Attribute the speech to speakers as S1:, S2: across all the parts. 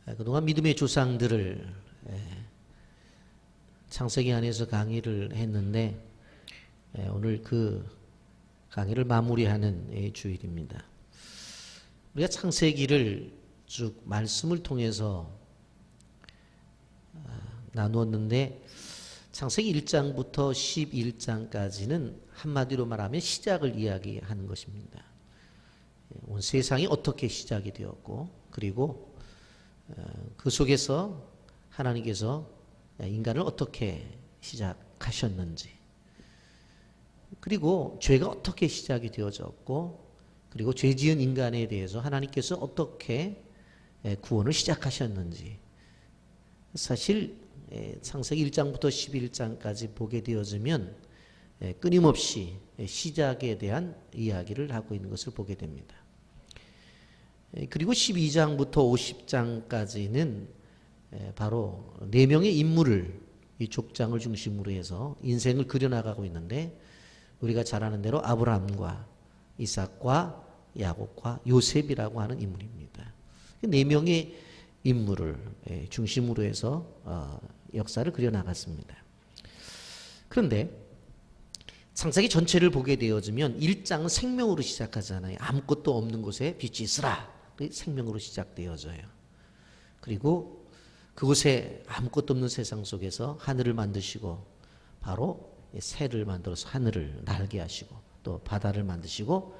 S1: 그동안 믿음의 조상들을 창세기 안에서 강의를 했는데 오늘 그 강의를 마무리하는 주일입니다. 우리가 창세기를 쭉 말씀을 통해서 나누었는데 창세기 1장부터 11장까지는 한마디로 말하면 시작을 이야기하는 것입니다. 온 세상이 어떻게 시작이 되었고 그리고 그 속에서 하나님께서 인간을 어떻게 시작하셨는지 그리고 죄가 어떻게 시작이 되어졌고 그리고 죄 지은 인간에 대해서 하나님께서 어떻게 구원을 시작하셨는지 사실 창세기 1장부터 11장까지 보게 되어지면 끊임없이 시작에 대한 이야기를 하고 있는 것을 보게 됩니다. 그리고 12장부터 50장까지는 바로 4명의 인물을 이 족장을 중심으로 해서 인생을 그려나가고 있는데 우리가 잘 아는 대로 아브라함과 이삭과 야곱과 요셉이라고 하는 인물입니다. 4명의 인물을 중심으로 해서 역사를 그려나갔습니다. 그런데 창세기 전체를 보게 되어지면 1장은 생명으로 시작하잖아요. 아무것도 없는 곳에 빛이 있으라. 생명으로 시작되어져요. 그리고 그곳에 아무것도 없는 세상 속에서 하늘을 만드시고 바로 새를 만들어서 하늘을 날게 하시고 또 바다를 만드시고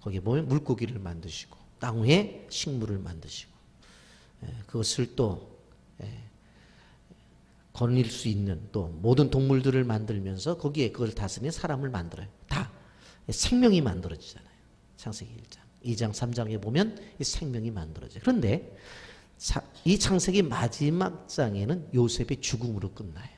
S1: 거기에 보면 물고기를 만드시고 땅 위에 식물을 만드시고 그것을 또 거닐 수 있는 또 모든 동물들을 만들면서 거기에 그걸 다스리는 사람을 만들어요. 다 생명이 만들어지잖아요. 창세기 1장. 2장, 3장에 보면 이 생명이 만들어져요. 그런데 이 창세기 마지막 장에는 요셉의 죽음으로 끝나요.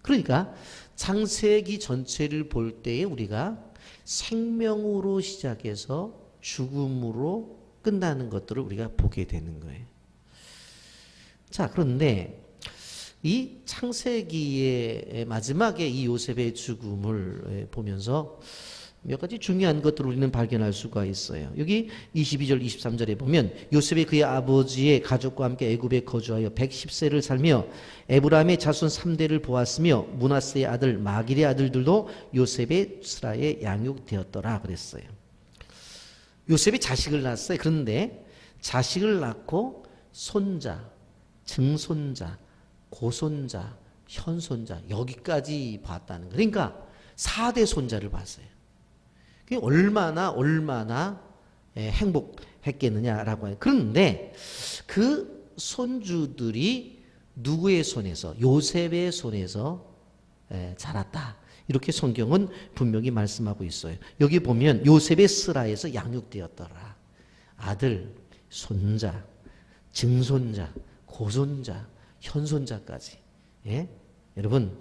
S1: 그러니까 창세기 전체를 볼 때에 우리가 생명으로 시작해서 죽음으로 끝나는 것들을 우리가 보게 되는 거예요. 자, 그런데 이 창세기의 마지막에 이 요셉의 죽음을 보면서 몇 가지 중요한 것들을 우리는 발견할 수가 있어요. 여기 22절 23절에 보면 요셉이 그의 아버지의 가족과 함께 애굽에 거주하여 110세를 살며 에브라임의 자손 3대를 보았으며 므낫세의 아들 마길의 아들들도 요셉의 스라에 양육되었더라 그랬어요. 요셉이 자식을 낳았어요. 그런데 자식을 낳고 손자, 증손자, 고손자, 현손자 여기까지 봤다는 거예요. 그러니까 4대 손자를 봤어요. 그게 얼마나 행복했겠느냐라고 해요. 그런데 그 손주들이 누구의 손에서? 요셉의 손에서 자랐다. 이렇게 성경은 분명히 말씀하고 있어요. 여기 보면 요셉의 스라에서 양육되었더라. 아들, 손자, 증손자, 고손자, 현손자까지. 여러분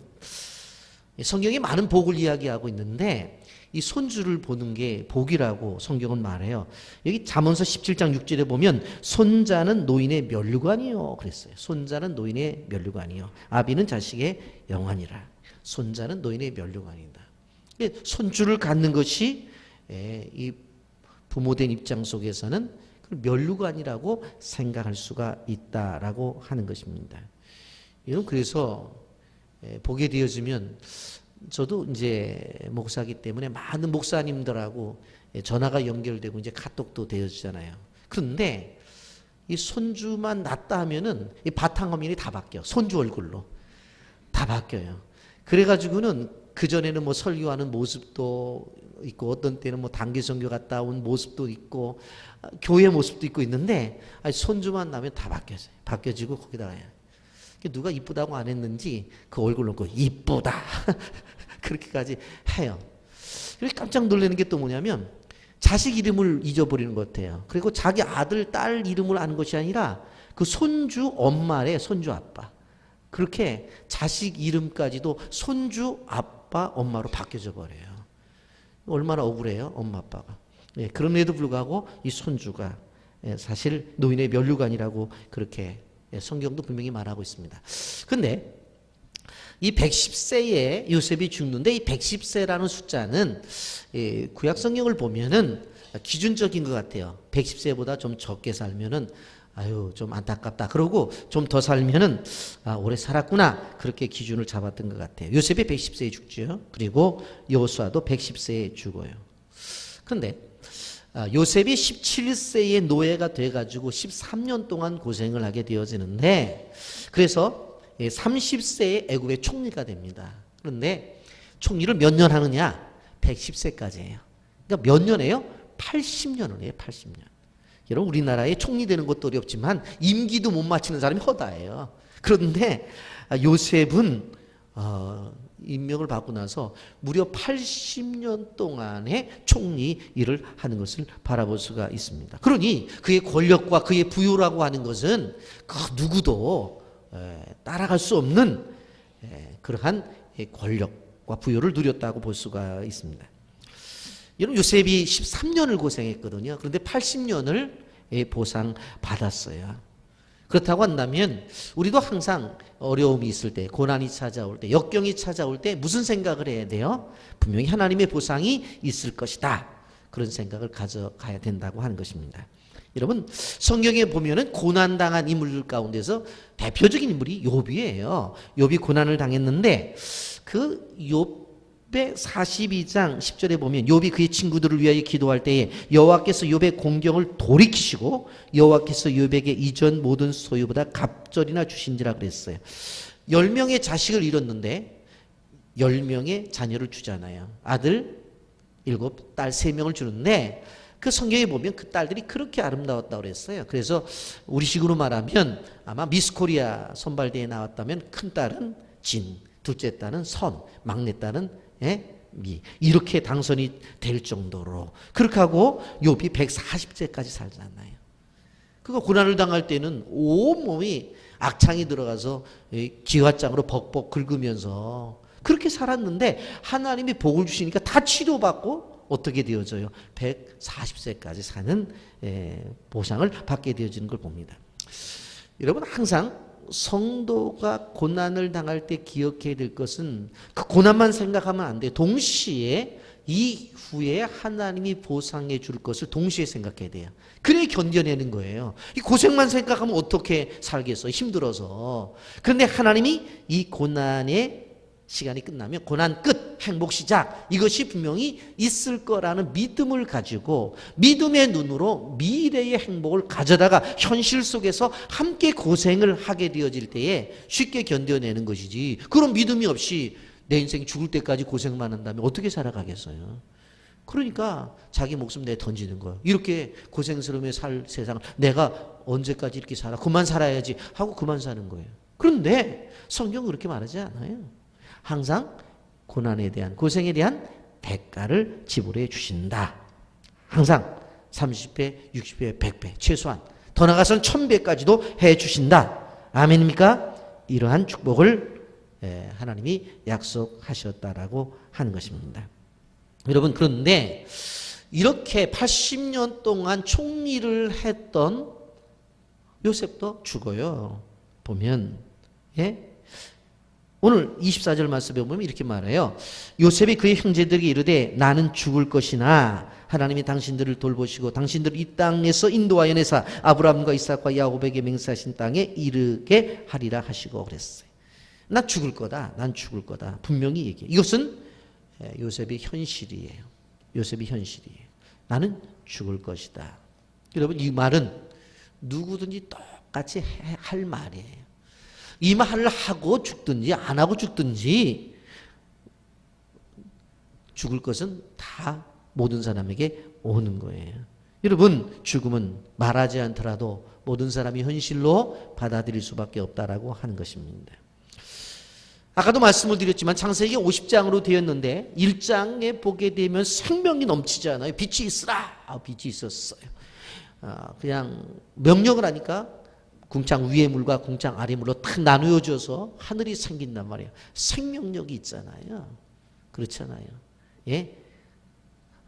S1: 성경이 많은 복을 이야기하고 있는데 이 손주를 보는 게 복이라고 성경은 말해요. 여기 잠언서 17장 6절에 보면 손자는 노인의 면류관이요 그랬어요. 손자는 노인의 면류관이요 아비는 자식의 영환이라. 손자는 노인의 면류관이다. 손주를 갖는 것이 이 부모된 입장 속에서는 면류관이라고 생각할 수가 있다라고 하는 것입니다. 이건 그래서 보게 되어지면 저도 이제 목사기 때문에 많은 목사님들하고 전화가 연결되고 이제 카톡도 되어지잖아요. 그런데 이 손주만 낳았다 하면은 이 바탕화면이 다 바뀌어. 손주 얼굴로 다 바뀌어요. 그래가지고는 그전에는 뭐 설교하는 모습도 있고 어떤 때는 뭐 단기 선교 갔다 온 모습도 있고 교회 모습도 있고 있는데 손주만 나면 다 바뀌어져요. 바뀌어지고 거기다가 누가 이쁘다고 안 했는지 그 얼굴 놓고 이쁘다 그렇게까지 해요. 그래서 깜짝 놀라는 게 또 뭐냐면 자식 이름을 잊어버리는 것 같아요. 그리고 자기 아들, 딸 이름을 아는 것이 아니라 그 손주 엄마래 손주 아빠 그렇게 자식 이름까지도 손주 아빠 엄마로 바뀌어져 버려요. 얼마나 억울해요 엄마 아빠가. 그럼에도 불구하고 이 손주가 사실 노인의 면류관이라고 그렇게 성경도 분명히 말하고 있습니다. 그런데 이 110세에 요셉이 죽는데 이 110세라는 숫자는 구약 성경을 보면은 기준적인 것 같아요. 110세보다 좀 적게 살면은 아유 좀 안타깝다. 그러고 좀 더 살면은 오래 살았구나. 그렇게 기준을 잡았던 것 같아요. 요셉이 110세에 죽죠. 그리고 여호수아도 110세에 죽어요. 그런데 요셉이 17세의 노예가 돼가지고 13년 동안 고생을 하게 되어지는데, 그래서 30세에 애굽의 총리가 됩니다. 그런데 총리를 몇 년 하느냐? 110세까지예요. 그러니까 몇 년이에요? 80년을 해요. 80년. 여러분 우리나라에 총리 되는 것도 어렵지만 임기도 못 마치는 사람이 허다해요. 그런데 요셉은 임명을 받고 나서 무려 80년 동안의 총리 일을 하는 것을 바라볼 수가 있습니다. 그러니 그의 권력과 그의 부유라고 하는 것은 그 누구도 따라갈 수 없는 그러한 권력과 부유를 누렸다고 볼 수가 있습니다. 여러분 요셉이 13년을 고생했거든요. 그런데 80년을 보상받았어요. 그렇다고 한다면 우리도 항상 어려움이 있을 때, 고난이 찾아올 때, 역경이 찾아올 때 무슨 생각을 해야 돼요? 분명히 하나님의 보상이 있을 것이다. 그런 생각을 가져가야 된다고 하는 것입니다. 여러분 성경에 보면은 고난당한 인물 가운데서 대표적인 인물이 욥이에요. 욥이 고난을 당했는데 그 욥의 42장 10절에 보면 욥이 그의 친구들을 위하여 기도할 때에 여호와께서 욥의 공경을 돌이키시고 여호와께서 욥에게 이전 모든 소유보다 갑절이나 주신지라 그랬어요. 10명의 자식을 잃었는데 10명의 자녀를 주잖아요. 아들 7, 딸 3명을 주는데 그 성경에 보면 그 딸들이 그렇게 아름다웠다고 그랬어요. 그래서 우리식으로 말하면 아마 미스 코리아 선발대회에 나왔다면 큰 딸은 진, 둘째 딸은 선, 막내 딸은 미, 이렇게 당선이 될 정도로 그렇게 하고 욥이 140세까지 살잖아요. 그거 고난을 당할 때는 온몸이 악창이 들어가서 기와장으로 벅벅 긁으면서 그렇게 살았는데 하나님이 복을 주시니까 다 치료받고 어떻게 되어져요? 140세까지 사는 보상을 받게 되어지는 걸 봅니다. 여러분 항상 성도가 고난을 당할 때 기억해야 될 것은 그 고난만 생각하면 안 돼요. 동시에 이후에 하나님이 보상해 줄 것을 동시에 생각해야 돼요. 그래 견뎌내는 거예요. 이 고생만 생각하면 어떻게 살겠어요? 힘들어서. 그런데 하나님이 이 고난의 시간이 끝나면 고난 끝, 행복 시작, 이것이 분명히 있을 거라는 믿음을 가지고 믿음의 눈으로 미래의 행복을 가져다가 현실 속에서 함께 고생을 하게 되어질 때에 쉽게 견뎌내는 것이지, 그런 믿음이 없이 내 인생 죽을 때까지 고생만 한다면 어떻게 살아가겠어요? 그러니까 자기 목숨 내 던지는 거예요. 이렇게 고생스러움에 살 세상을 내가 언제까지 이렇게 살아? 그만 살아야지 하고 그만 사는 거예요. 그런데 성경은 그렇게 말하지 않아요. 항상 고난에 대한, 고생에 대한 대가를 지불해 주신다. 항상 30배, 60배, 100배, 최소한 더 나아가서는 1000배까지도 해 주신다. 아멘입니까? 이러한 축복을 하나님이 약속하셨다라고 하는 것입니다. 여러분 그런데 이렇게 80년 동안 총리를 했던 요셉도 죽어요. 보면 오늘 24절 말씀에 보면 이렇게 말해요. 요셉이 그의 형제들에게 이르되 나는 죽을 것이나 하나님이 당신들을 돌보시고 당신들을 이 땅에서 인도하여 내사 아브라함과 이삭과 야곱에게 맹세하신 땅에 이르게 하리라 하시고 그랬어요. 난 죽을 거다. 난 죽을 거다. 분명히 얘기해요. 이것은 요셉의 현실이에요. 요셉의 현실이에요. 나는 죽을 것이다. 여러분 이 말은 누구든지 똑같이 할 말이에요. 이 말을 하고 죽든지 안 하고 죽든지 죽을 것은 다 모든 사람에게 오는 거예요. 여러분 죽음은 말하지 않더라도 모든 사람이 현실로 받아들일 수밖에 없다라고 하는 것입니다. 아까도 말씀을 드렸지만 창세기 50장으로 되었는데 1장에 보게 되면 생명이 넘치잖아요. 빛이 있으라. 빛이 있었어요. 그냥 명령을 하니까 궁창 위의 물과 궁창 아래 물로 탁 나누어져서 하늘이 생긴단 말이에요. 생명력이 있잖아요. 그렇잖아요.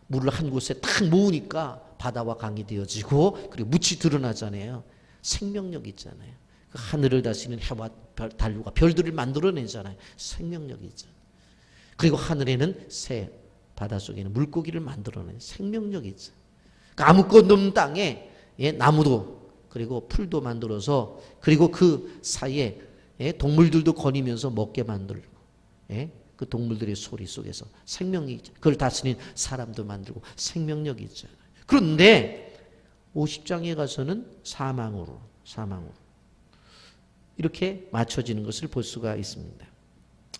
S1: 물을 한 곳에 탁 모으니까 바다와 강이 되어지고 그리고 묻이 드러나잖아요. 생명력이 있잖아요. 그 하늘을 다스리는 해와 달과 별들을 만들어내잖아요. 생명력이 있잖아요. 그리고 하늘에는 새, 바닷속에는 물고기를 만들어내는 생명력이 있잖아요. 아무것도 없는 땅에 나무도 그리고 풀도 만들어서 그리고 그 사이에 동물들도 거니면서 먹게 만들고 그 동물들의 소리 속에서 생명이 있죠. 그걸 다스린 사람도 만들고 생명력이 있잖아요. 그런데 50장에 가서는 사망으로 이렇게 맞춰지는 것을 볼 수가 있습니다.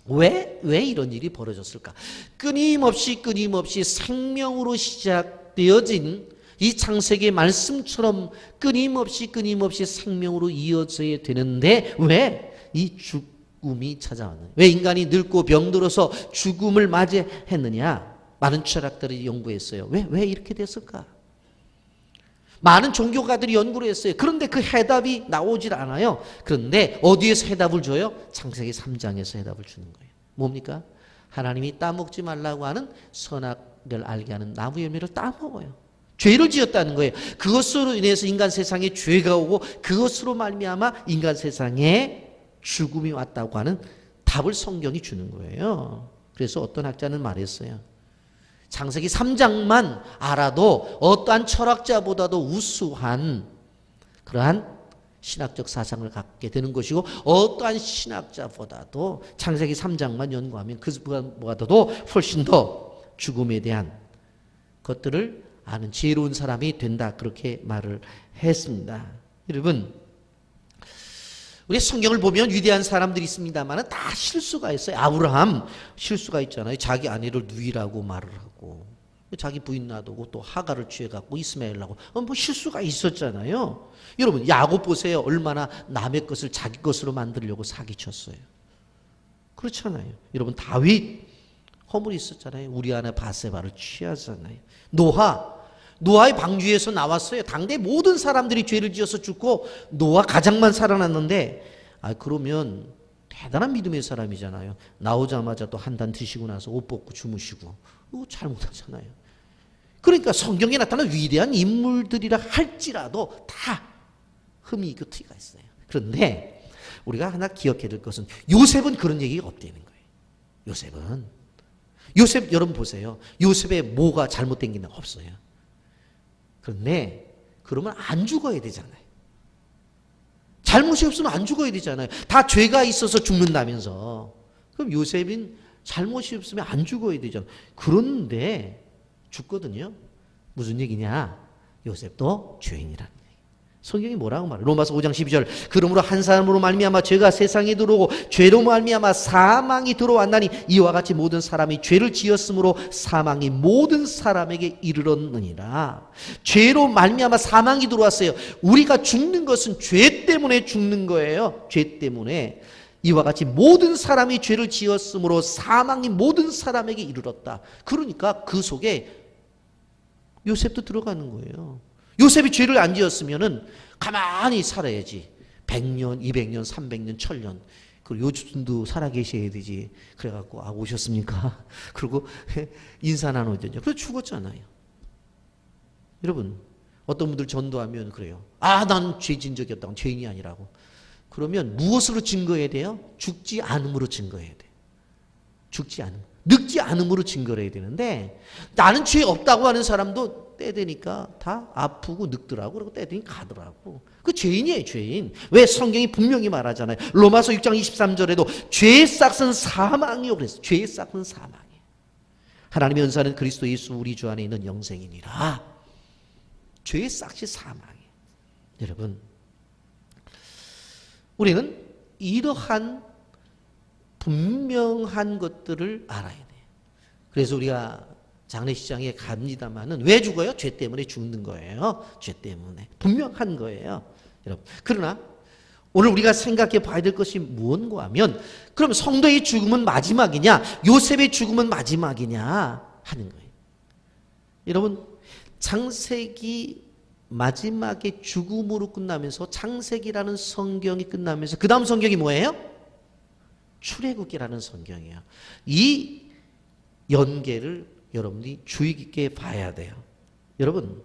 S1: 왜 이런 일이 벌어졌을까? 끊임없이 생명으로 시작되어진 이 창세기 말씀처럼 끊임없이 생명으로 이어져야 되는데 왜 이 죽음이 찾아왔느냐? 왜 인간이 늙고 병들어서 죽음을 맞이했느냐? 많은 철학자들이 연구했어요. 왜 이렇게 됐을까? 많은 종교가들이 연구를 했어요. 그런데 그 해답이 나오질 않아요. 그런데 어디에서 해답을 줘요? 창세기 3장에서 해답을 주는 거예요. 뭡니까? 하나님이 따먹지 말라고 하는 선악을 알게 하는 나무 열매를 따먹어요. 죄를 지었다는 거예요. 그것으로 인해서 인간 세상에 죄가 오고 그것으로 말미암아 인간 세상에 죽음이 왔다고 하는 답을 성경이 주는 거예요. 그래서 어떤 학자는 말했어요. 창세기 3장만 알아도 어떠한 철학자보다도 우수한 그러한 신학적 사상을 갖게 되는 것이고 어떠한 신학자보다도 창세기 3장만 연구하면 그보다도 훨씬 더 죽음에 대한 것들을 아는 지혜로운 사람이 된다. 그렇게 말을 했습니다. 여러분, 우리 성경을 보면 위대한 사람들이 있습니다만 다 실수가 있어요. 아브라함 실수가 있잖아요. 자기 아내를 누이라고 말을 하고 자기 부인 놔두고 또 하가를 취해갖고 이스마엘 낳고 뭐 실수가 있었잖아요. 여러분 야곱 보세요. 얼마나 남의 것을 자기 것으로 만들려고 사기쳤어요. 그렇잖아요. 여러분 다윗 허물이 있었잖아요. 우리아나 바세바를 취하잖아요. 노아의 방주에서 나왔어요. 당대 모든 사람들이 죄를 지어서 죽고 노아 가장만 살아났는데 그러면 대단한 믿음의 사람이잖아요. 나오자마자 또 한 단 드시고 나서 옷 벗고 주무시고 이거 잘못하잖아요. 그러니까 성경에 나타난 위대한 인물들이라 할지라도 다 흠이 있고 티가 있어요. 그런데 우리가 하나 기억해야 될 것은 요셉은 그런 얘기가 없다는 거예요. 요셉 여러분 보세요. 요셉의 뭐가 잘못된 게 없어요. 그런데 그러면 안 죽어야 되잖아요. 잘못이 없으면 안 죽어야 되잖아요. 다 죄가 있어서 죽는다면서. 그럼 요셉은 잘못이 없으면 안 죽어야 되잖아요. 그런데 죽거든요. 무슨 얘기냐? 요셉도 죄인이라는 얘기. 성경이 뭐라고 말해요? 로마서 5장 12절. 그러므로 한 사람으로 말미암아 죄가 세상에 들어오고 죄로 말미암아 사망이 들어왔나니 이와 같이 모든 사람이 죄를 지었으므로 사망이 모든 사람에게 이르렀느니라. 죄로 말미암아 사망이 들어왔어요. 우리가 죽는 것은 죄 때문에 죽는 거예요. 죄 때문에. 이와 같이 모든 사람이 죄를 지었으므로 사망이 모든 사람에게 이르렀다. 그러니까 그 속에 요셉도 들어가는 거예요. 요셉이 죄를 안 지었으면은 가만히 살아야지. 100년, 200년, 300년, 1000년. 그리고 요즘도 살아계셔야 되지. 그래갖고 오셨습니까? 그리고 인사 나누거든요. 그래서 죽었잖아요. 여러분 어떤 분들 전도하면 그래요. 난 죄진 적이 없다고. 죄인이 아니라고. 그러면 무엇으로 증거해야 돼요? 죽지 않음으로 증거해야 돼요. 죽지 않음. 늙지 않음으로 증거를 해야 되는데 나는 죄 없다고 하는 사람도 때 되니까 다 아프고 늙더라고. 그리고 때 되니 가더라고. 그 죄인이에요, 죄인. 왜? 성경이 분명히 말하잖아요. 로마서 6장 23절에도 죄의 싹은 사망이요 그랬어요. 죄의 싹은 사망이에요. 하나님의 은사는 그리스도 예수 우리 주 안에 있는 영생이니라. 죄의 싹이 사망이에요. 여러분 우리는 이러한 분명한 것들을 알아야 돼요. 그래서 우리가 장례식장에 갑니다마는 왜 죽어요? 죄 때문에 죽는 거예요. 죄 때문에. 분명한 거예요. 여러분. 그러나 오늘 우리가 생각해 봐야 될 것이 무엇인가 하면 그럼 성도의 죽음은 마지막이냐? 요셉의 죽음은 마지막이냐? 하는 거예요. 여러분 창세기 마지막에 죽음으로 끝나면서 창세기라는 성경이 끝나면서 그 다음 성경이 뭐예요? 출애굽기라는 성경이에요. 이 연계를 여러분이 주의 깊게 봐야 돼요. 여러분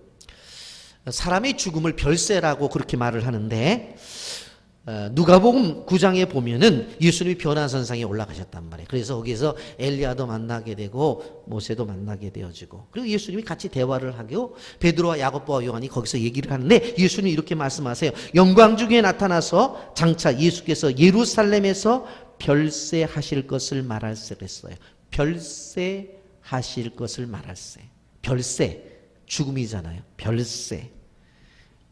S1: 사람의 죽음을 별세라고 그렇게 말을 하는데 누가복음 9장에 보면은 예수님이 변화산상에 올라가셨단 말이에요. 그래서 거기서 엘리야도 만나게 되고 모세도 만나게 되어지고, 그리고 예수님이 같이 대화를 하고 베드로와 야고보와 요한이 거기서 얘기를 하는데 예수님이 이렇게 말씀하세요. 영광 중에 나타나서 장차 예수께서 예루살렘에서 별세하실 것을 말할세 그랬어요. 별세하실 것을 말할세. 별세, 죽음이잖아요. 별세.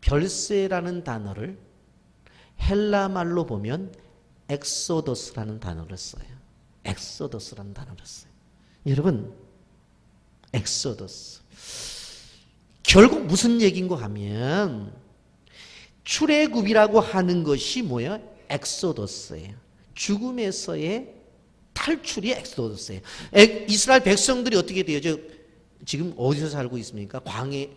S1: 별세라는 단어를 헬라 말로 보면 엑소더스라는 단어를 써요. 엑소더스라는 단어를 써요. 여러분, 엑소더스. 결국 무슨 얘기인가 하면 출애굽이라고 하는 것이 뭐예요? 엑소더스예요. 죽음에서의 탈출이 엑소더스예요. 이스라엘 백성들이 어떻게 돼요? 지금 어디서 살고 있습니까?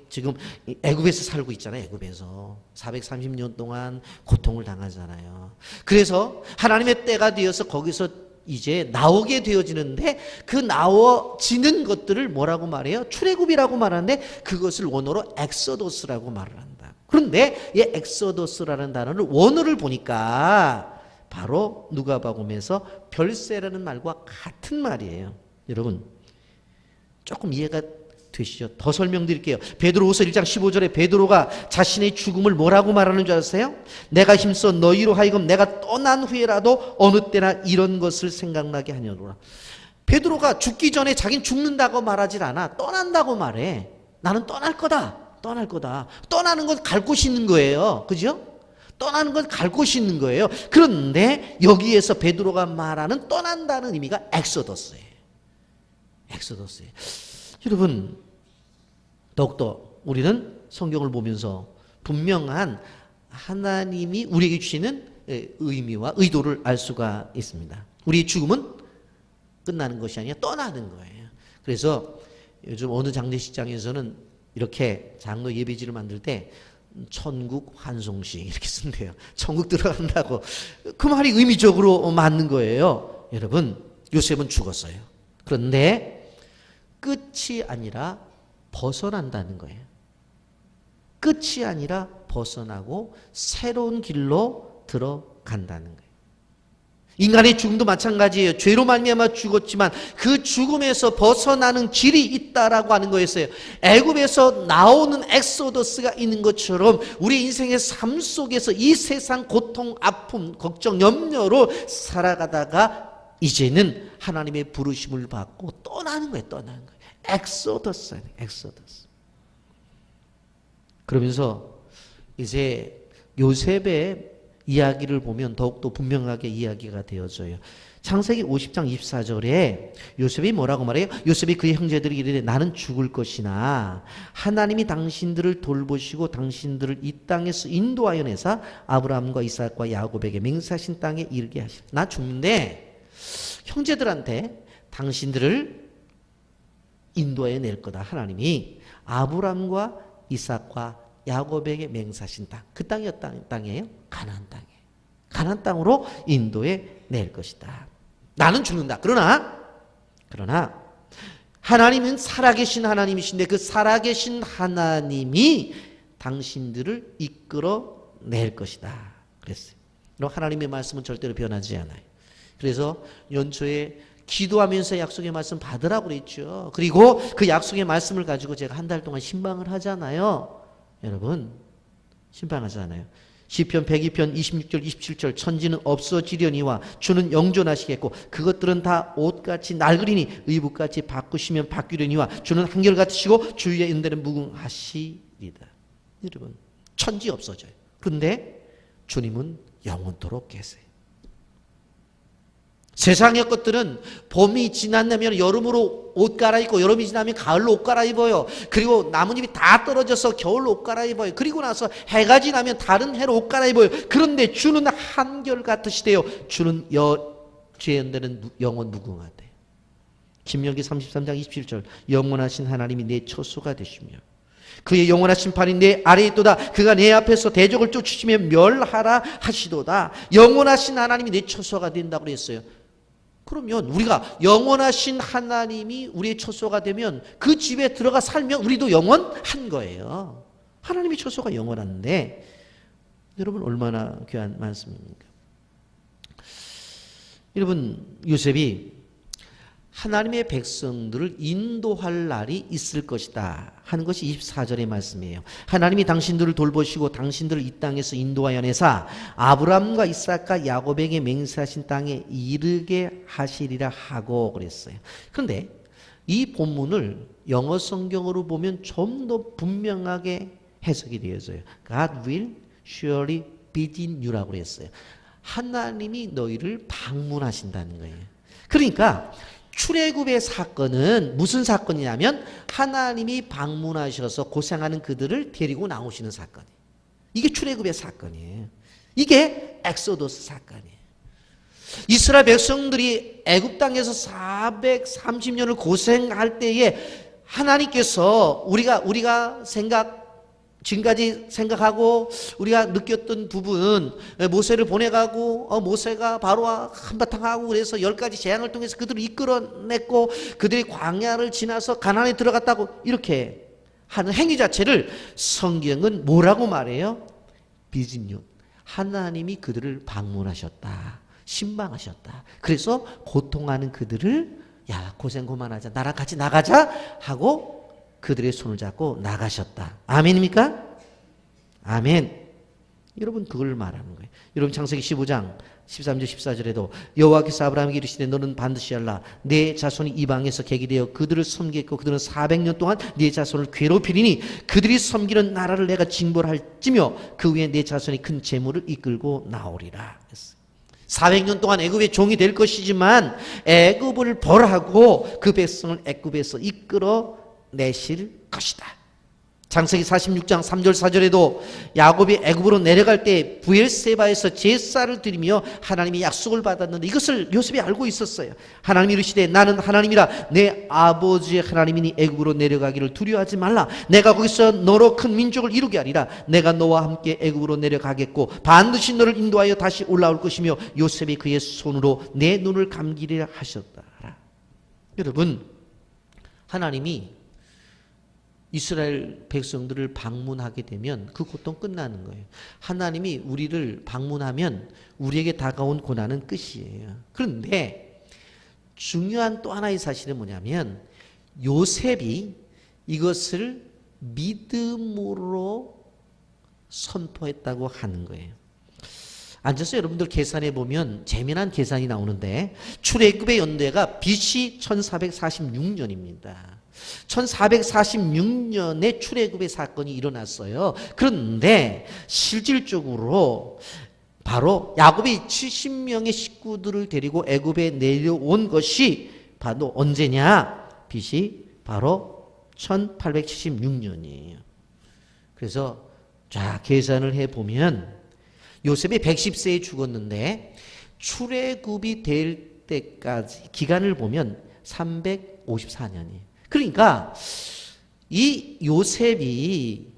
S1: 지금 애굽에서 살고 있잖아요. 애굽에서 430년 동안 고통을 당하잖아요. 그래서 하나님의 때가 되어서 거기서 이제 나오게 되어지는데, 그 나와지는 것들을 뭐라고 말해요? 출애굽이라고 말하는데 그것을 원어로 엑소더스라고 말을 한다. 그런데 이 엑소더스라는 단어를 원어를 보니까 바로 누가복음에서 별세라는 말과 같은 말이에요. 여러분, 조금 이해가 되시죠? 더 설명드릴게요. 베드로후서 1장 15절에 베드로가 자신의 죽음을 뭐라고 말하는 줄 아세요? 내가 힘써 너희로 하여금 내가 떠난 후에라도 어느 때나 이런 것을 생각나게 하려노라. 베드로가 죽기 전에 자기는 죽는다고 말하질 않아. 떠난다고 말해. 나는 떠날 거다. 떠날 거다. 떠나는 건 갈 곳이 있는 거예요. 그죠? 떠나는 건 갈 곳이 있는 거예요. 그런데 여기에서 베드로가 말하는 떠난다는 의미가 엑소더스예요. 엑소더스예요. 여러분, 더욱더 우리는 성경을 보면서 분명한 하나님이 우리에게 주시는 의미와 의도를 알 수가 있습니다. 우리의 죽음은 끝나는 것이 아니라 떠나는 거예요. 그래서 요즘 어느 장례식장에서는 이렇게 장로 예배지를 만들 때 천국 환송식 이렇게 쓴대요. 천국 들어간다고. 그 말이 의미적으로 맞는 거예요. 여러분, 요셉은 죽었어요. 그런데 끝이 아니라 벗어난다는 거예요. 끝이 아니라 벗어나고 새로운 길로 들어간다는 거예요. 인간의 죽음도 마찬가지예요. 죄로 말미암아 죽었지만 그 죽음에서 벗어나는 길이 있다라고 하는 거였어요. 애굽에서 나오는 엑소더스가 있는 것처럼 우리 인생의 삶 속에서 이 세상 고통, 아픔, 걱정, 염려로 살아가다가 이제는 하나님의 부르심을 받고 떠나는 거예요. 떠나는 거예요. 엑소더스. 그러면서 이제 요셉의 이야기를 보면 더욱더 분명하게 이야기가 되어져요. 창세기 50장 24절에 요셉이 뭐라고 말해요? 요셉이 그의 형제들이 이르되 나는 죽을 것이나 하나님이 당신들을 돌보시고 당신들을 이 땅에서 인도하여 내사 아브라함과 이삭과 야곱에게 맹세하신 땅에 이르게 하시라. 나 죽는데 형제들한테 당신들을 인도하여 낼 거다. 하나님이 아브라함과 이삭과 야곱에게 맹세하신 땅. 그 땅이 어떤 땅이에요? 가나안 땅이에요. 가나안 땅으로 인도해 낼 것이다. 나는 죽는다. 그러나 하나님은 살아계신 하나님이신데 그 살아계신 하나님이 당신들을 이끌어 낼 것이다. 그랬어요. 그럼 하나님의 말씀은 절대로 변하지 않아요. 그래서 연초에 기도하면서 약속의 말씀 받으라고 그랬죠. 그리고 그 약속의 말씀을 가지고 제가 한 달 동안 신방을 하잖아요. 여러분, 신방하잖아요. 시편 102편 26절 27절 천지는 없어지려니와 주는 영존하시겠고 그것들은 다 옷같이 낡으리니 의복같이 바꾸시면 바뀌려니와 주는 한결같으시고 주의 은혜는 무궁하시리다. 여러분, 천지 없어져요. 그런데 주님은 영원토록 계세요. 세상의 것들은 봄이 지나면 여름으로 옷 갈아입고 여름이 지나면 가을로 옷 갈아입어요. 그리고 나뭇잎이 다 떨어져서 겨울로 옷 갈아입어요. 그리고 나서 해가 지나면 다른 해로 옷 갈아입어요. 그런데 주는 한결같으시대요. 주는 주의 은혜는 영원 무궁하대. 신명기 33장 27절 영원하신 하나님이 내 처소가 되시며 그의 영원하신 팔이 내 아래에 있도다. 그가 내 앞에서 대적을 쫓으시며 멸하라 하시도다. 영원하신 하나님이 내 처소가 된다고 그랬어요. 그러면 우리가 영원하신 하나님이 우리의 처소가 되면 그 집에 들어가 살면 우리도 영원한 거예요. 하나님의 처소가 영원한데 여러분 얼마나 귀한 말씀입니까? 여러분 요셉이 하나님의 백성들을 인도할 날이 있을 것이다 하는 것이 24절의 말씀이에요. 하나님이 당신들을 돌보시고 당신들을 이 땅에서 인도하여 내사 아브라함과 이삭과 야곱에게 맹세하신 땅에 이르게 하시리라 하고 그랬어요. 그런데 이 본문을 영어 성경으로 보면 좀 더 분명하게 해석이 되어져요. God will surely visit you라고 그랬어요. 하나님이 너희를 방문하신다는 거예요. 그러니까 출애굽의 사건은 무슨 사건이냐면 하나님이 방문하셔서 고생하는 그들을 데리고 나오시는 사건이에요. 이게 출애굽의 사건이에요. 이게 엑소더스 사건이에요. 이스라엘 백성들이 애굽 땅에서 430년을 고생할 때에 하나님께서 우리가 지금까지 생각하고 우리가 느꼈던 부분, 모세를 보내가고 모세가 바로와 한바탕 하고 그래서 10가지 재앙을 통해서 그들을 이끌어냈고 그들이 광야를 지나서 가나안에 들어갔다고 이렇게 하는 행위 자체를 성경은 뭐라고 말해요? 비진유. 하나님이 그들을 방문하셨다. 신방하셨다. 그래서 고통하는 그들을 야 고생 그만하자. 나랑 같이 나가자 하고 그들의 손을 잡고 나가셨다. 아멘입니까? 아멘. 여러분 그걸 말하는 거예요. 여러분 창세기 15장 13절 14절에도 여호와께서 아브라함에게 이르시되 너는 반드시 알라 내 자손이 이방에서 객이 되어 그들을 섬기겠고 그들은 400년 동안 네 자손을 괴롭히리니 그들이 섬기는 나라를 내가 징벌할지며 그 위에 내 자손이 큰 재물을 이끌고 나오리라. 400년 동안 애굽의 종이 될 것이지만 애굽을 벌하고 그 백성을 애굽에서 이끌어 내실 것이다. 창세기 46장 3절 4절에도 야곱이 애굽으로 내려갈 때 브엘세바에서 제사를 드리며 하나님이 약속을 받았는데 이것을 요셉이 알고 있었어요. 하나님이 이르시되 나는 하나님이라 내 아버지의 하나님이니 애굽으로 내려가기를 두려워하지 말라. 내가 거기서 너로 큰 민족을 이루게 하리라. 내가 너와 함께 애굽으로 내려가겠고 반드시 너를 인도하여 다시 올라올 것이며 요셉이 그의 손으로 내 눈을 감기리라 하셨다. 여러분 하나님이 이스라엘 백성들을 방문하게 되면 그 고통 끝나는 거예요. 하나님이 우리를 방문하면 우리에게 다가온 고난은 끝이에요. 그런데 중요한 또 하나의 사실은 뭐냐면 요셉이 이것을 믿음으로 선포했다고 하는 거예요. 앉아서 여러분들 계산해 보면 재미난 계산이 나오는데 출애굽의 연대가 BC 1446년입니다. 1446년에 출애굽의 사건이 일어났어요. 그런데 실질적으로 바로 야곱이 70명의 식구들을 데리고 애굽에 내려온 것이 바로 언제냐? BC 바로 1876년이에요. 그래서 자 계산을 해보면 요셉이 110세에 죽었는데 출애굽이 될 때까지 기간을 보면 354년이에요. 그러니까 이 요셉이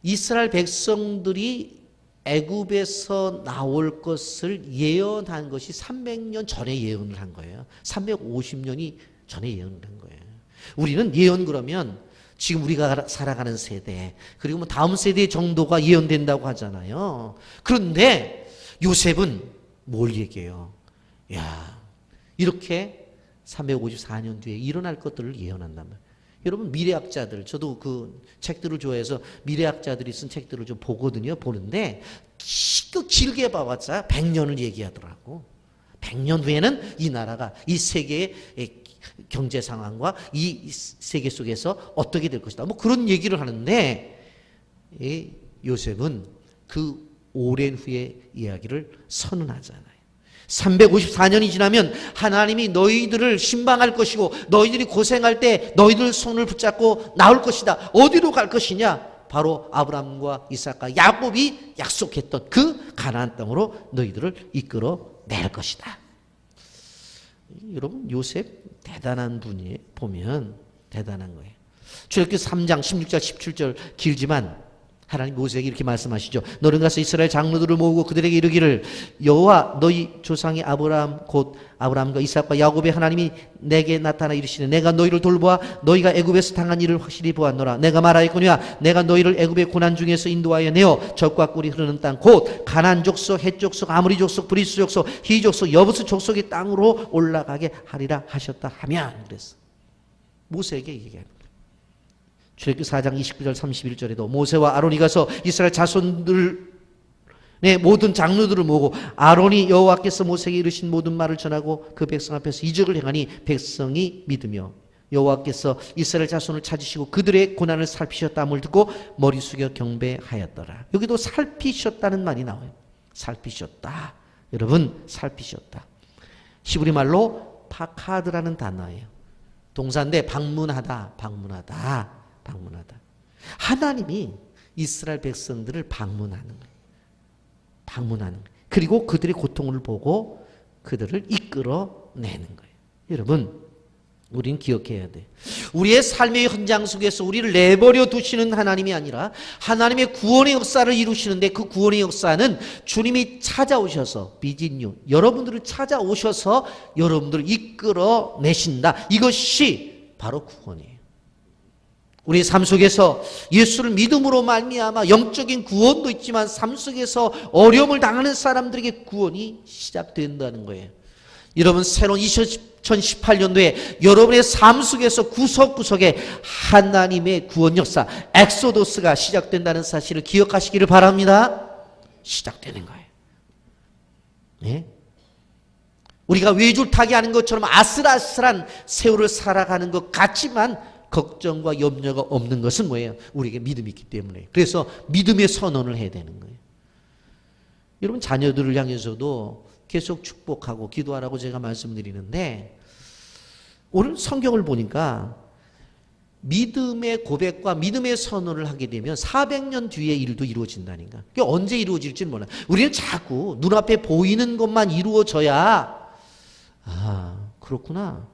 S1: 이스라엘 백성들이 애굽에서 나올 것을 예언한 것이 300년 전에 예언을 한 거예요. 350년이 전에 예언을 한 거예요. 우리는 예언 그러면 지금 우리가 살아가는 세대 그리고 뭐 다음 세대 정도가 예언된다고 하잖아요. 그런데 요셉은 뭘 얘기해요? 야, 이렇게 354년 뒤에 일어날 것들을 예언한단 말이에요. 여러분 미래학자들 저도 그 책들을 좋아해서 미래학자들이 쓴 책들을 좀 보거든요. 보는데 길게 봐봤자 100년을 얘기하더라고. 100년 후에는 이 나라가 이 세계의 경제 상황과 이 세계 속에서 어떻게 될 것이다. 뭐 그런 얘기를 하는데 이 요셉은 그 오랜 후의 이야기를 선언하잖아요. 354년이 지나면 하나님이 너희들을 신방할 것이고 너희들이 고생할 때 너희들 손을 붙잡고 나올 것이다. 어디로 갈 것이냐? 바로 아브라함과 이삭과 야곱이 약속했던 그 가나안 땅으로 너희들을 이끌어 낼 것이다. 여러분 요셉 대단한 분이 보면 대단한 거예요. 출애굽기 3장 16절 17절 길지만 하나님 모세에게 이렇게 말씀하시죠. 너는 가서 이스라엘 장로들을 모으고 그들에게 이르기를 여호와 너희 조상의 아브라함 곧 아브라함과 이삭과 야곱의 하나님이 내게 나타나 이르시되 내가 너희를 돌보아 너희가 애굽에서 당한 일을 확실히 보았노라. 내가 말하였거니와 내가 너희를 애굽의 고난 중에서 인도하여 내어 젖과 꿀이 흐르는 땅 곧 가나안 족속 헷 족속 아모리 족속 브리스 족속 히 족속 여부스 족속의 땅으로 올라가게 하리라 하셨다 하면 그랬어. 모세에게 얘기합니다. 출애굽기 4장 29절 31절에도 모세와 아론이 가서 이스라엘 자손들의 모든 장로들을 모으고 아론이 여호와께서 모세에게 이르신 모든 말을 전하고 그 백성 앞에서 이적을 행하니 백성이 믿으며 여호와께서 이스라엘 자손을 찾으시고 그들의 고난을 살피셨다함을 듣고 머리 숙여 경배하였더라. 여기도 살피셨다는 말이 나와요. 살피셨다. 여러분 살피셨다. 히브리 말로 파카드라는 단어예요. 동사인데 방문하다. 하나님이 이스라엘 백성들을 방문하는 거예요. 그리고 그들의 고통을 보고 그들을 이끌어내는 거예요. 여러분, 우리는 기억해야 돼. 우리의 삶의 현장 속에서 우리를 내버려 두시는 하나님이 아니라 하나님의 구원의 역사를 이루시는데 그 구원의 역사는 주님이 찾아오셔서 비진유 여러분들을 찾아오셔서 여러분들을 이끌어내신다. 이것이 바로 구원이에요. 우리 삶 속에서 예수를 믿음으로 말미암아 영적인 구원도 있지만 삶 속에서 어려움을 당하는 사람들에게 구원이 시작된다는 거예요. 여러분 새로운 2018년도에 여러분의 삶 속에서 구석구석에 하나님의 구원 역사 엑소도스가 시작된다는 사실을 기억하시기를 바랍니다. 시작되는 거예요. 네? 우리가 외줄타기 하는 것처럼 아슬아슬한 세월을 살아가는 것 같지만 걱정과 염려가 없는 것은 뭐예요? 우리에게 믿음이 있기 때문에. 그래서 믿음의 선언을 해야 되는 거예요. 여러분 자녀들을 향해서도 계속 축복하고 기도하라고 제가 말씀드리는데 오늘 성경을 보니까 믿음의 고백과 믿음의 선언을 하게 되면 400년 뒤의 일도 이루어진다니까. 그게 언제 이루어질지는 몰라요. 우리는 자꾸 눈앞에 보이는 것만 이루어져야 그렇구나.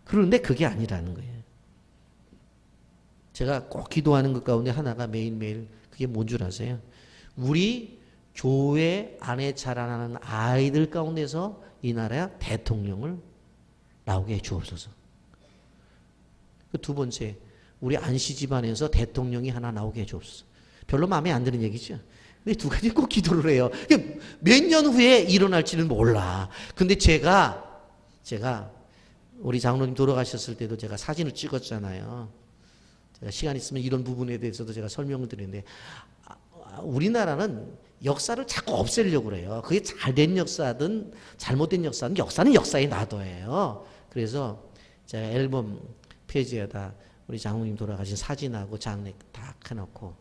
S1: 그런데 그게 아니라는 거예요. 제가 꼭 기도하는 것 가운데 하나가 매일매일 그게 뭔 줄 아세요? 우리 교회 안에 자라나는 아이들 가운데서 이 나라 대통령을 나오게 해 주옵소서. 그 두 번째, 우리 안씨 집안에서 대통령이 하나 나오게 해 주옵소서. 별로 마음에 안 드는 얘기죠. 근데 두 가지 꼭 기도를 해요. 몇 년 후에 일어날지는 몰라. 근데 제가 우리 장로님 돌아가셨을 때도 제가 사진을 찍었잖아요. 제가 시간 있으면 이런 부분에 대해서도 제가 설명을 드리는데 우리나라는 역사를 자꾸 없애려고 그래요. 그게 잘된 역사든 잘못된 역사든 역사는 역사에 놔둬요. 그래서 제가 앨범 페이지에다 우리 장로님 돌아가신 사진하고 장례 다 해놓고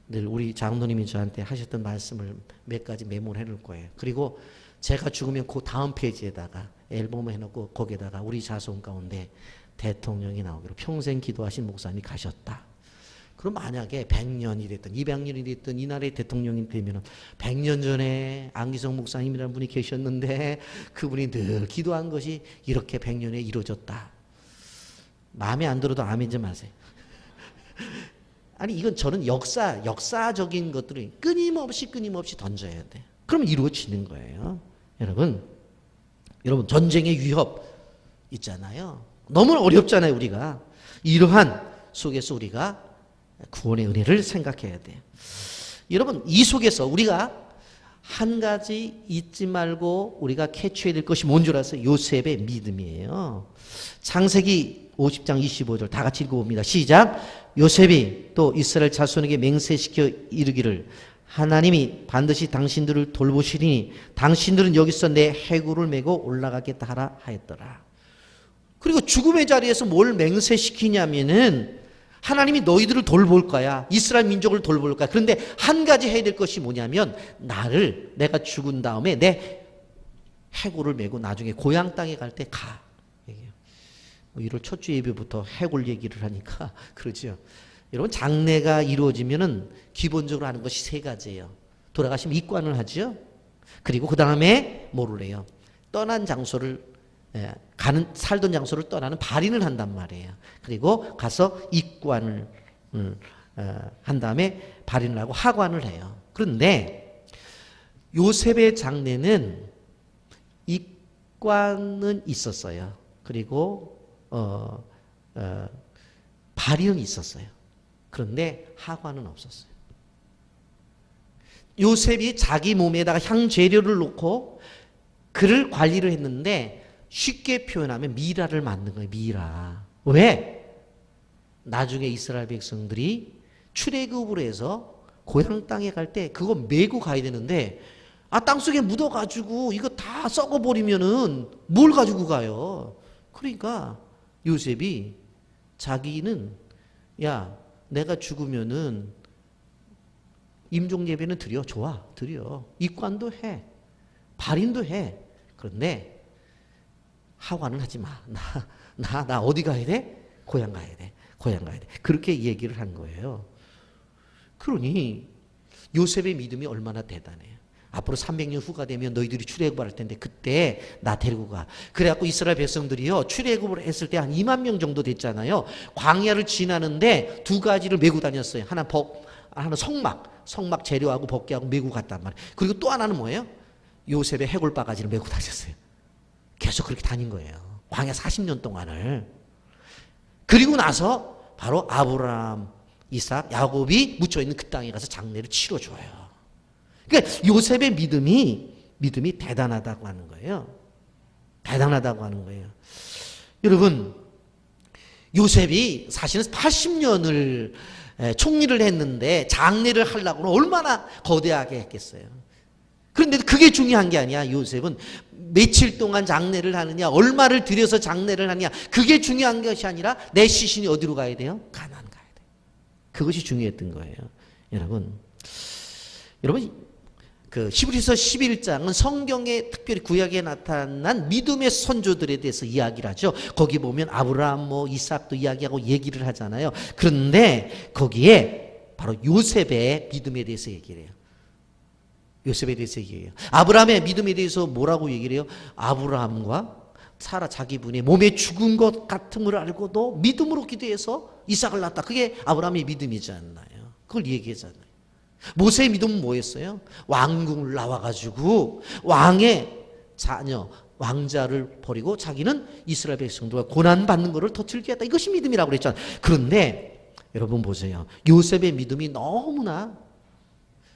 S1: 늘 우리 장로님이 저한테 하셨던 말씀을 몇 가지 메모를 해놓을 거예요. 그리고 제가 죽으면 그 다음 페이지에다가 앨범을 해놓고 거기에다가 우리 자손 가운데 대통령이 나오기로 평생 기도하신 목사님이 가셨다. 그럼 만약에 100년이 됐든 200년이 됐든 이 나라의 대통령이 되면 100년 전에 안기성 목사님이라는 분이 계셨는데 그분이 늘 기도한 것이 이렇게 100년에 이루어졌다. 마음에 안 들어도 아멘 좀 하세요. 아니 이건 저는 역사적인 것들을 끊임없이 던져야 돼. 그럼 이루어지는 거예요. 여러분 전쟁의 위협 있잖아요. 너무 어렵잖아요. 우리가 이러한 속에서 우리가 구원의 은혜를 생각해야 돼요. 여러분 이 속에서 우리가 한 가지 잊지 말고 우리가 캐치해야 될 것이 뭔 줄 아세요? 요셉의 믿음이에요. 창세기 50장 25절 다 같이 읽어봅니다. 시작. 요셉이 또 이스라엘 자손에게 맹세시켜 이르기를 하나님이 반드시 당신들을 돌보시리니 당신들은 여기서 내 해구를 메고 올라가겠다 하라 하였더라. 그리고 죽음의 자리에서 뭘 맹세시키냐면은 하나님이 너희들을 돌볼 거야. 이스라엘 민족을 돌볼 거야. 그런데 한 가지 해야 될 것이 뭐냐면 내가 죽은 다음에 내 해골을 메고 나중에 고향 땅에 갈 때 가. 1월 첫 주 예배부터 해골 얘기를 하니까 그러죠. 여러분 장례가 이루어지면은 기본적으로 하는 것이 세 가지예요. 돌아가시면 입관을 하죠. 그리고 그 다음에 뭐를 해요? 떠난 장소를 살던 장소를 떠나는 발인을 한단 말이에요. 그리고 가서 입관을 한 다음에 발인을 하고 하관을 해요. 그런데 요셉의 장례는 입관은 있었어요. 그리고 발인은 있었어요. 그런데 하관은 없었어요. 요셉이 자기 몸에다가 향재료를 놓고 그를 관리를 했는데 쉽게 표현하면 미라를 만든 거예요. 미라. 왜? 나중에 이스라엘 백성들이 출애굽을 해서 고향 땅에 갈 때 그거 메고 가야 되는데 땅속에 묻어가지고 이거 다 썩어버리면은 뭘 가지고 가요? 그러니까 요셉이 자기는 야 내가 죽으면은 임종 예배는 드려. 좋아. 드려. 입관도 해. 발인도 해. 그런데 하관은 하지 마. 나 어디 가야 돼? 고향 가야 돼. 고향 가야 돼. 그렇게 얘기를 한 거예요. 그러니 요셉의 믿음이 얼마나 대단해요. 앞으로 300년 후가 되면 너희들이 출애굽을 할 텐데 그때 나 데리고 가. 그래갖고 이스라엘 백성들이요 출애굽을 했을 때 한 2만 명 정도 됐잖아요. 광야를 지나는데 두 가지를 메고 다녔어요. 하나 성막 재료하고 벗개하고 메고 갔단 말이에요. 그리고 또 하나는 뭐예요? 요셉의 해골 바가지를 메고 다녔어요. 계속 그렇게 다닌 거예요. 광야 40년 동안을. 그리고 나서 바로 아브라함, 이삭, 야곱이 묻혀있는 그 땅에 가서 장례를 치러줘요. 그러니까 요셉의 믿음이 대단하다고 하는 거예요. 대단하다고 하는 거예요. 여러분, 요셉이 사실은 80년을 총리를 했는데 장례를 하려고는 얼마나 거대하게 했겠어요. 그런데 그게 중요한 게 아니야. 요셉은 며칠 동안 장례를 하느냐, 얼마를 들여서 장례를 하느냐, 그게 중요한 것이 아니라 내 시신이 어디로 가야 돼요? 가나안 가야 돼. 그것이 중요했던 거예요. 여러분 그 히브리서 11장은 성경에 특별히 구약에 나타난 믿음의 선조들에 대해서 이야기를 하죠. 거기 보면 아브라함, 이삭도 이야기하고 얘기를 하잖아요. 그런데 거기에 바로 요셉의 믿음에 대해서 얘기를 해요. 요셉에 대해서 얘기해요. 아브라함의 믿음에 대해서 뭐라고 얘기를 해요? 아브라함과 사라 자기분이 몸에 죽은 것 같음을 알고도 믿음으로 기도해서 이삭을 낳았다. 그게 아브라함의 믿음이지 않나요? 그걸 얘기하잖아요. 모세의 믿음은 뭐였어요? 왕궁을 나와가지고 왕의 자녀, 왕자를 버리고 자기는 이스라엘 백성들과 고난받는 것을 더 즐기겠다. 이것이 믿음이라고 그랬잖아요. 그런데 여러분 보세요. 요셉의 믿음이 너무나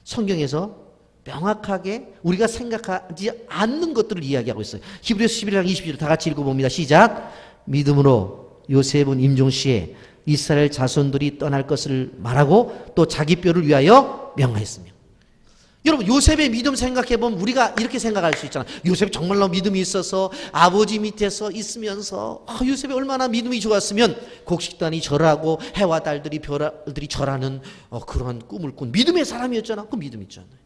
S1: 성경에서 명확하게 우리가 생각하지 않는 것들을 이야기하고 있어요. 히브리서 11장 20절 다 같이 읽어봅니다. 시작. 믿음으로 요셉은 임종시에 이스라엘 자손들이 떠날 것을 말하고 또 자기 뼈를 위하여 명하였으며. 여러분 요셉의 믿음 생각해보면 우리가 이렇게 생각할 수 있잖아요. 요셉이 정말로 믿음이 있어서 아버지 밑에서 있으면서 요셉이 얼마나 믿음이 좋았으면 곡식단이 절하고 해와 달들이 별들이 절하는 그러한 꿈을 꾼 믿음의 사람이었잖아. 그 믿음 있잖아요.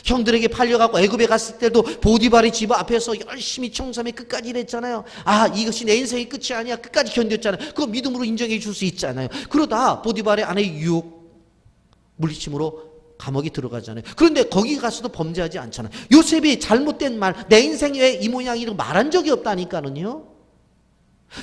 S1: 형들에게 팔려가고 애굽에 갔을 때도 보디발의 집 앞에서 열심히 청산에 끝까지 일했잖아요. 이것이 내 인생의 끝이 아니야. 끝까지 견뎠잖아요. 그거 믿음으로 인정해 줄 수 있잖아요. 그러다 보디발의 아내의 유혹 물리침으로 감옥에 들어가잖아요. 그런데 거기 가서도 범죄하지 않잖아요. 요셉이 잘못된 말, 내 인생이 왜 이 모양이라고 말한 적이 없다니까는요.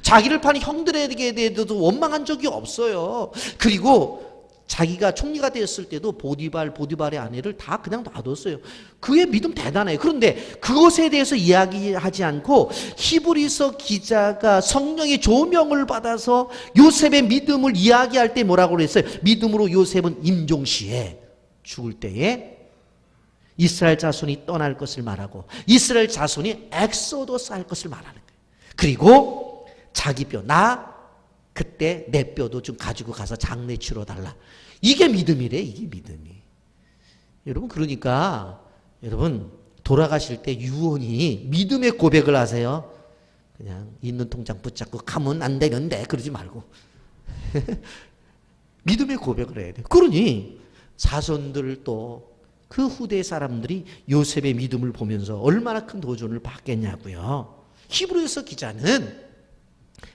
S1: 자기를 파는 형들에게 대해서도 원망한 적이 없어요. 그리고 자기가 총리가 되었을 때도 보디발의 아내를 다 그냥 놔뒀어요. 그의 믿음 대단해요. 그런데 그것에 대해서 이야기하지 않고 히브리서 기자가 성령의 조명을 받아서 요셉의 믿음을 이야기할 때 뭐라고 그랬어요? 믿음으로 요셉은 임종시에 죽을 때에 이스라엘 자손이 떠날 것을 말하고 이스라엘 자손이 엑소도스 할 것을 말하는 거예요. 그리고 자기 뼈, 그때 내 뼈도 좀 가지고 가서 장례 치러 달라. 이게 믿음이래. 이게 믿음이. 여러분 그러니까 여러분 돌아가실 때 유언이 믿음의 고백을 하세요. 그냥 있는 통장 붙잡고 가면 안 되는데 그러지 말고 믿음의 고백을 해야 돼. 그러니 자손들 또 그 후대 사람들이 요셉의 믿음을 보면서 얼마나 큰 도전을 받겠냐고요. 히브리서 기자는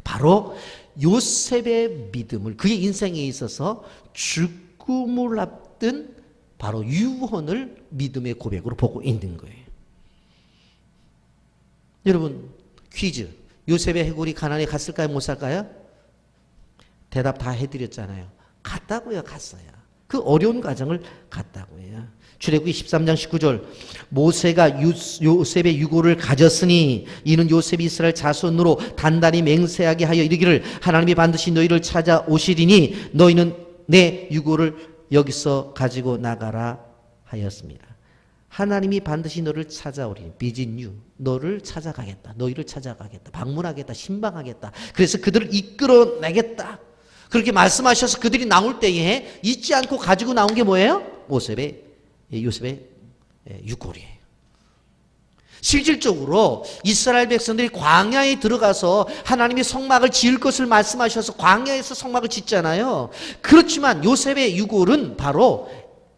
S1: 바로 요셉의 믿음을 그의 인생에 있어서 죽음을 앞둔 바로 유언을 믿음의 고백으로 보고 있는 거예요. 여러분 퀴즈. 요셉의 해골이 가나안에 갔을까요? 못 살까요? 대답 다 해드렸잖아요. 갔다고요. 갔어요. 그 어려운 과정을 갔다고요. 출애굽기 13장 19절 모세가 요셉의 유고를 가졌으니 이는 요셉이 이스라엘 자손으로 단단히 맹세하게 하여 이르기를 하나님이 반드시 너희를 찾아오시리니 너희는 내 유고를 여기서 가지고 나가라 하였습니다. 하나님이 반드시 너를 찾아오리니 비진 유 너를 찾아가겠다. 너희를 찾아가겠다. 방문하겠다. 신방하겠다. 그래서 그들을 이끌어내겠다. 그렇게 말씀하셔서 그들이 나올 때에 잊지 않고 가지고 나온 게 뭐예요? 요셉의 유골이에요. 실질적으로 이스라엘 백성들이 광야에 들어가서 하나님이 성막을 지을 것을 말씀하셔서 광야에서 성막을 짓잖아요. 그렇지만 요셉의 유골은 바로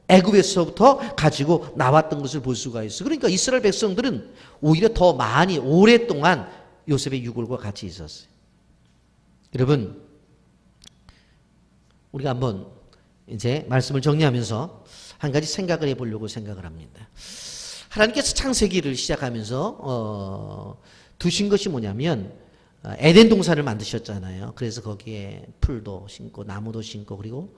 S1: 애굽에서부터 가지고 나왔던 것을 볼 수가 있어요. 그러니까 이스라엘 백성들은 오히려 더 많이 오랫동안 요셉의 유골과 같이 있었어요. 여러분, 우리가 한번 이제 말씀을 정리하면서 한 가지 생각을 해보려고 생각을 합니다. 하나님께서 창세기를 시작하면서 두신 것이 뭐냐면 에덴 동산을 만드셨잖아요. 그래서 거기에 풀도 심고 나무도 심고 그리고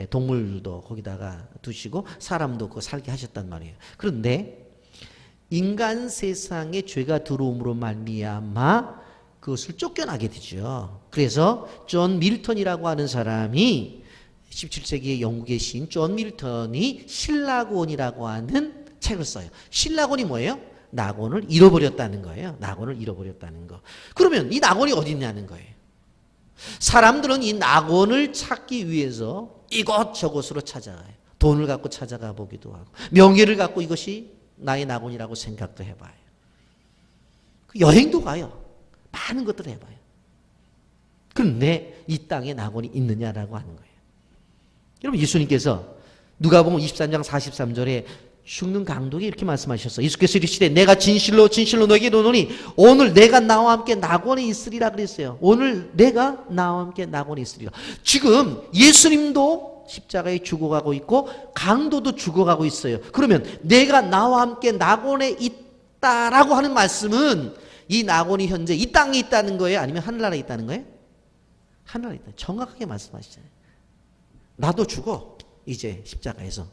S1: 동물도 거기다가 두시고 사람도 그거 살게 하셨단 말이에요. 그런데 인간 세상에 죄가 들어옴으로 말미암아 그것을 쫓겨나게 되죠. 그래서 존 밀턴이라고 하는 사람이 17세기의 영국의 시인 존 밀턴이 신라곤이라고 하는 책을 써요. 신라곤이 뭐예요? 낙원을 잃어버렸다는 거예요. 낙원을 잃어버렸다는 거. 그러면 이 낙원이 어디 있냐는 거예요. 사람들은 이 낙원을 찾기 위해서 이곳저곳으로 찾아가요. 돈을 갖고 찾아가 보기도 하고 명예를 갖고 이것이 나의 낙원이라고 생각도 해봐요. 여행도 가요. 많은 것들을 해봐요. 그런데 이 땅에 낙원이 있느냐라고 하는 거예요. 여러분, 예수님께서 누가복음 23장 43절에 죽는 강도에게 이렇게 말씀하셨어요. 예수께서 이르시되 내가 진실로 진실로 너에게 이르노니 오늘 내가 나와 함께 낙원에 있으리라 그랬어요. 오늘 내가 나와 함께 낙원에 있으리라. 지금 예수님도 십자가에 죽어가고 있고 강도도 죽어가고 있어요. 그러면 내가 나와 함께 낙원에 있다라고 하는 말씀은 이 낙원이 현재 이 땅에 있다는 거예요? 아니면 하늘나라에 있다는 거예요? 하늘나라에 있다. 정확하게 말씀하시잖아요. 나도 죽어. 이제 십자가에서.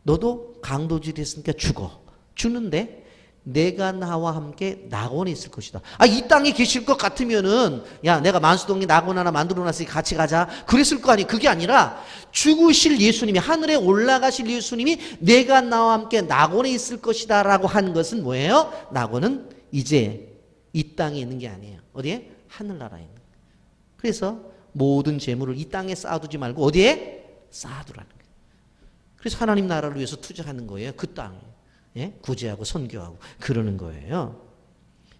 S1: 너도 강도질이 했으니까 죽어. 죽는데 내가 나와 함께 낙원에 있을 것이다. 이 땅에 계실 것 같으면은 야 내가 만수동에 낙원 하나 만들어놨으니 같이 가자. 그랬을 거 아니에요. 그게 아니라 죽으실 예수님이 하늘에 올라가실 예수님이 내가 나와 함께 낙원에 있을 것이다 라고 하는 것은 뭐예요? 낙원은 이제 이 땅에 있는 게 아니에요. 어디에? 하늘나라에 있는 거예요. 그래서 모든 재물을 이 땅에 쌓아두지 말고 어디에? 쌓아두라는 거예요. 그래서 하나님 나라를 위해서 투자하는 거예요. 그 땅에. 예? 구제하고 선교하고 그러는 거예요.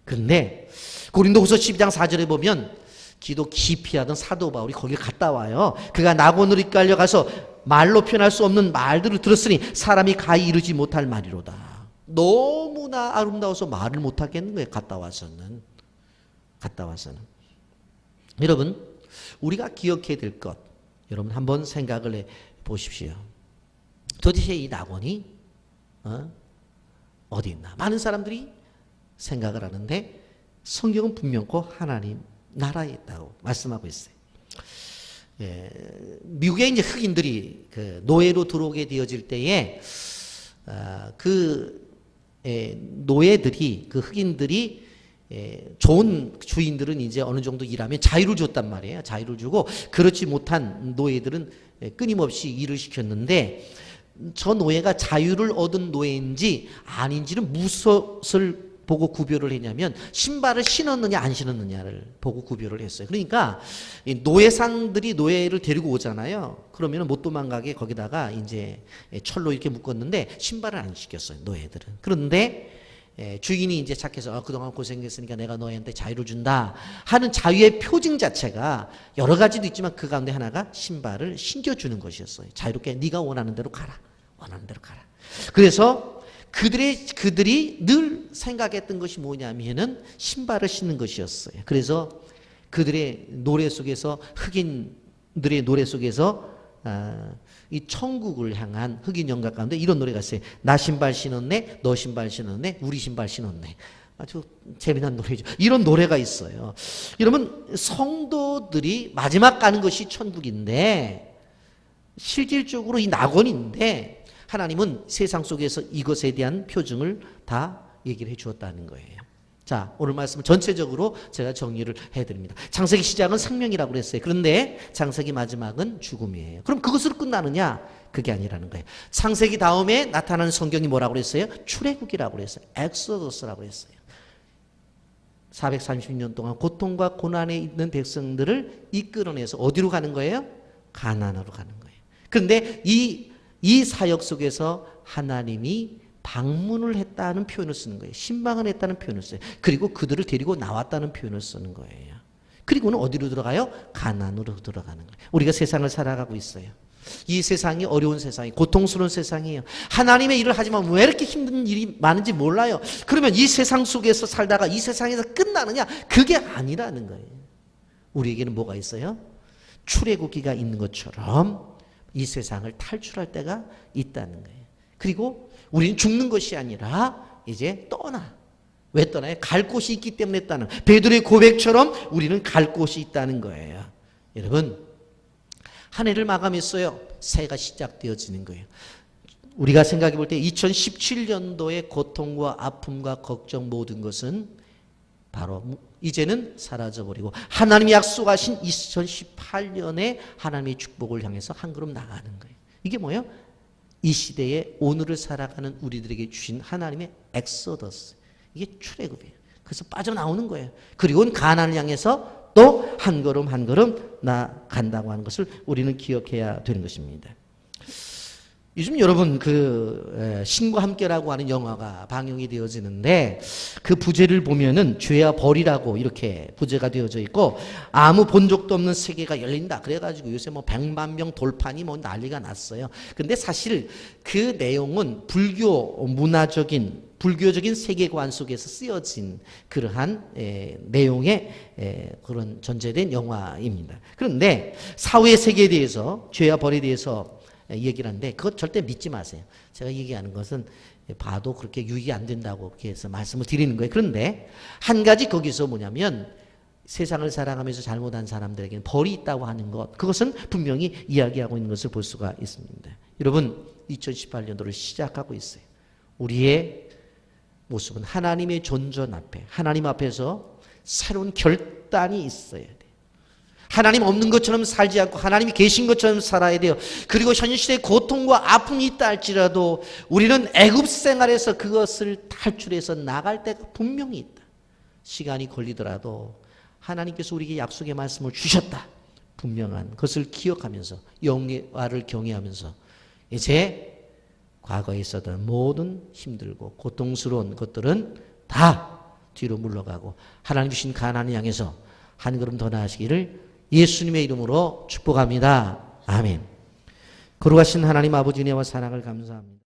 S1: 그런데 고린도후서 12장 4절에 보면 기도 깊이 하던 사도 바울이 거길 갔다 와요. 그가 낙원으로 이끌려 가서 말로 표현할 수 없는 말들을 들었으니 사람이 가히 이르지 못할 말이로다. 너무나 아름다워서 말을 못하겠는 거예요. 갔다 와서는. 여러분, 우리가 기억해야 될 것, 여러분 한번 생각을 해 보십시오. 도대체 이 낙원이 어디 있나? 많은 사람들이 생각을 하는데 성경은 분명코 하나님 나라에 있다고 말씀하고 있어요. 미국에 이제 흑인들이 그 노예로 들어오게 되어질 때에 노예들이 그 흑인들이 좋은 주인들은 이제 어느 정도 일하면 자유를 줬단 말이에요. 자유를 주고 그렇지 못한 노예들은 끊임없이 일을 시켰는데 저 노예가 자유를 얻은 노예인지 아닌지는 무엇을 보고 구별을 했냐면 신발을 신었느냐 안 신었느냐를 보고 구별을 했어요. 그러니까 노예상들이 노예를 데리고 오잖아요. 그러면 못 도망가게 거기다가 이제 철로 이렇게 묶었는데 신발을 안 시켰어요. 노예들은. 그런데 주인이 이제 착해서 그동안 고생했으니까 내가 너희한테 자유를 준다 하는 자유의 표징 자체가 여러 가지도 있지만 그 가운데 하나가 신발을 신겨주는 것이었어요. 자유롭게 네가 원하는 대로 가라. 원하는 대로 가라. 그래서 그들이 늘 생각했던 것이 뭐냐면은 신발을 신는 것이었어요. 그래서 그들의 노래 속에서 흑인들의 노래 속에서 이 천국을 향한 흑인 영가 가운데 이런 노래가 있어요. 나 신발 신었네, 너 신발 신었네, 우리 신발 신었네. 아주 재미난 노래죠. 이런 노래가 있어요. 여러분, 성도들이 마지막 가는 것이 천국인데 실질적으로 이 낙원인데 하나님은 세상 속에서 이것에 대한 표징을 다 얘기를 해 주었다는 거예요. 자, 오늘 말씀을 전체적으로 제가 정리를 해드립니다. 창세기 시작은 생명이라고 그랬어요. 그런데 창세기 마지막은 죽음이에요. 그럼 그것으로 끝나느냐? 그게 아니라는 거예요. 창세기 다음에 나타나는 성경이 뭐라고 그랬어요? 출애굽이라고 그랬어요. 엑소더스라고 그랬어요. 430년 동안 고통과 고난에 있는 백성들을 이끌어내서 어디로 가는 거예요? 가나안으로 가는 거예요. 그런데 이 사역 속에서 하나님이 방문을 했다는 표현을 쓰는 거예요. 신방을 했다는 표현을 써요. 그리고 그들을 데리고 나왔다는 표현을 쓰는 거예요. 그리고는 어디로 들어가요? 가나안으로 들어가는 거예요. 우리가 세상을 살아가고 있어요. 이 세상이 어려운 세상이 고통스러운 세상이에요. 하나님의 일을 하지만 왜 이렇게 힘든 일이 많은지 몰라요. 그러면 이 세상 속에서 살다가 이 세상에서 끝나느냐? 그게 아니라는 거예요. 우리에게는 뭐가 있어요? 출애굽기가 있는 것처럼 이 세상을 탈출할 때가 있다는 거예요. 그리고 우리는 죽는 것이 아니라 이제 떠나. 왜 떠나요? 갈 곳이 있기 때문에 떠나. 베드로의 고백처럼 우리는 갈 곳이 있다는 거예요. 여러분, 한 해를 마감했어요. 새해가 시작되어지는 거예요. 우리가 생각해 볼 때 2017년도의 고통과 아픔과 걱정 모든 것은 바로 이제는 사라져버리고 하나님이 약속하신 2018년에 하나님의 축복을 향해서 한 걸음 나가는 거예요. 이게 뭐예요? 이 시대에 오늘을 살아가는 우리들에게 주신 하나님의 엑소더스. 이게 출애굽이에요. 그래서 빠져나오는 거예요. 그리고는 가나안을 향해서 또 한 걸음 한 걸음 나간다고 하는 것을 우리는 기억해야 되는 것입니다. 요즘 여러분 신과 함께라고 하는 영화가 방영이 되어지는데 그 부제를 보면은 죄와 벌이라고 이렇게 부제가 되어져 있고 아무 본 적도 없는 세계가 열린다. 그래가지고 요새 뭐 100만 명 돌판이 뭐 난리가 났어요. 근데 사실 그 내용은 불교적인 세계관 속에서 쓰여진 그러한 내용의 그런 전제된 영화입니다. 그런데 사후의 세계에 대해서 죄와 벌에 대해서 얘기를 하는데 그것 절대 믿지 마세요. 제가 얘기하는 것은 봐도 그렇게 유익이 안 된다고 그렇게 해서 말씀을 드리는 거예요. 그런데 한 가지 거기서 뭐냐면 세상을 살아가면서 잘못한 사람들에게는 벌이 있다고 하는 것, 그것은 분명히 이야기하고 있는 것을 볼 수가 있습니다. 여러분, 2018년도를 시작하고 있어요. 우리의 모습은 하나님의 존전 앞에, 하나님 앞에서 새로운 결단이 있어야 돼요. 하나님 없는 것처럼 살지 않고 하나님이 계신 것처럼 살아야 돼요. 그리고 현실의 고통과 아픔이 있다 할지라도 우리는 애굽 생활에서 그것을 탈출해서 나갈 때가 분명히 있다. 시간이 걸리더라도 하나님께서 우리에게 약속의 말씀을 주셨다. 분명한 것을 기억하면서 영화를 경외하면서 이제 과거에 있었던 모든 힘들고 고통스러운 것들은 다 뒤로 물러가고 하나님 주신 가나안을 향해서 한 걸음 더 나아가시기를 예수님의 이름으로 축복합니다. 아멘. 거룩하신 하나님 아버지 은혜와 사랑을 감사합니다.